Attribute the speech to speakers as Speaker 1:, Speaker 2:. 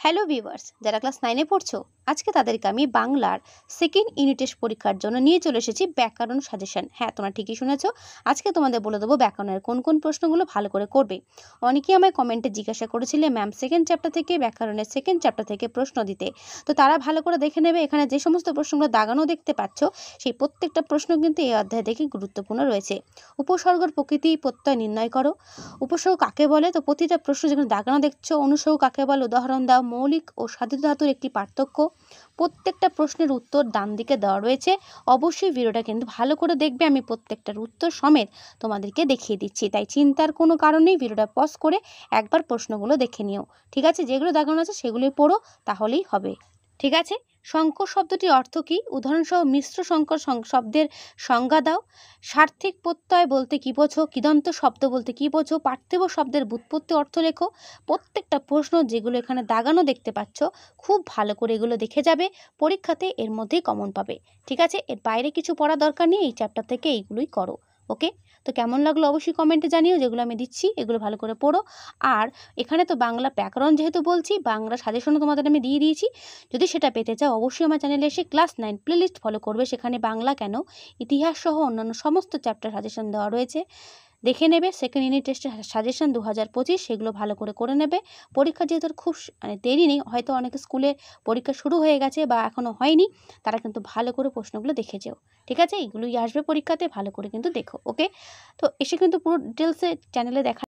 Speaker 1: Hello viewers, যারা class 9 এ পড়ছো, আজকে তাদেরকে আমি বাংলার সেকেন্ড ইউনিট টেস্ট পরীক্ষার জন্য নিয়ে চলে এসেছি ব্যাকরণ সাজেশন। হ্যাঁ, তোমরা ঠিকই শুনেছো। আজকে তোমাদের বলে দেবো ব্যাকরণের কোন কোন প্রশ্নগুলো ভালো করে করবে। অনেকেই আমায় কমেন্টে জিজ্ঞাসা করেছিলে ম্যাম সেকেন্ড চ্যাপ্টার থেকে ব্যাকরণের সেকেন্ড চ্যাপ্টার থেকে প্রশ্ন দিতে। তো তারা ভালো করে দেখে নেবে, এখানে যে সমস্ত প্রশ্নগুলো দাগানো দেখতে পাচ্ছ সেই প্রত্যেকটা প্রশ্ন কিন্তু এই অধ্যায় থেকে গুরুত্বপূর্ণ রয়েছে। উপসর্গের প্রকৃতি প্রত্যয় নির্ণয় করো। উপসর্গ কাকে বলে? তো প্রতিটা প্রশ্ন যেখানে দাগানো দেখছো, অনুসর্গ কাকে বলে উদাহরণ দাও। মৌলিক ও সাধিত ধাতুর একটি পার্থক্য। প্রত্যেকটা প্রশ্নের উত্তর ডান দিকে দেওয়া রয়েছে। অবশ্যই ভিডিওটা কিন্তু ভালো করে দেখবে, আমি প্রত্যেকটার উত্তর সমেত তোমাদেরকে দেখিয়ে দিচ্ছি, তাই চিন্তার কোনো কারণ নেই। ভিডিওটা পজ করে একবার প্রশ্নগুলো দেখে নিও। ঠিক আছে, যেগুলো দাগানো আছে সেগুলোই পড়ো, তাহলেই হবে। ঠিক আছে। সংকর শব্দটির অর্থ কী? উদাহরণসহ মিশ্র সংকর শব্দের সংজ্ঞা দাও। সার্থিক প্রত্যয় বলতে কী বোঝো? কৃদন্ত শব্দ বলতে কী বোঝো? পার্থিব শব্দের ব্যুৎপত্তি অর্থ লেখো। প্রত্যেকটা প্রশ্ন যেগুলো এখানে দাগানো দেখতে পাচ্ছ, খুব ভালো করে এগুলো দেখে যাবে, পরীক্ষাতে এর মধ্যেই কমন পাবে। ঠিক আছে, এর বাইরে কিছু পড়া দরকার নেই, এই চ্যাপ্টার থেকে এইগুলোই করো। ওকে, তো কেমন লাগলো অবশ্যই কমেন্টে জানিও। যেগুলো আমি দিচ্ছি এগুলো ভালো করে পড়ো। আর এখানে তো বাংলা ব্যাকরণ যেহেতু বলছি, বাংলা সাজেশনও তোমাদের আমি দিয়ে দিয়েছি। যদি সেটা পেতে চাও অবশ্যই আমার চ্যানেলে এসে ক্লাস 9 প্লেলিস্ট ফলো করবে। সেখানে বাংলা কেন, ইতিহাস সহ অন্যান্য সমস্ত চ্যাপ্টার সাজেশন দেওয়া রয়েছে, দেখে নেবে। সেকেন্ড ইউনিট টেস্টের সাজেশন 2025, সেগুলো ভালো করে নেবে। পরীক্ষা যেহেতু খুব দেরি নেই, হয়তো অনেকে স্কুলে পরীক্ষা শুরু হয়ে গেছে বা এখনও হয়নি, তারা কিন্তু ভালো করে প্রশ্নগুলো দেখে যেও। ঠিক আছে, এইগুলোই আসবে পরীক্ষাতে, ভালো করে কিন্তু দেখো। ওকে, তো এসে কিন্তু পুরো ডিটেলসে চ্যানেলে দেখা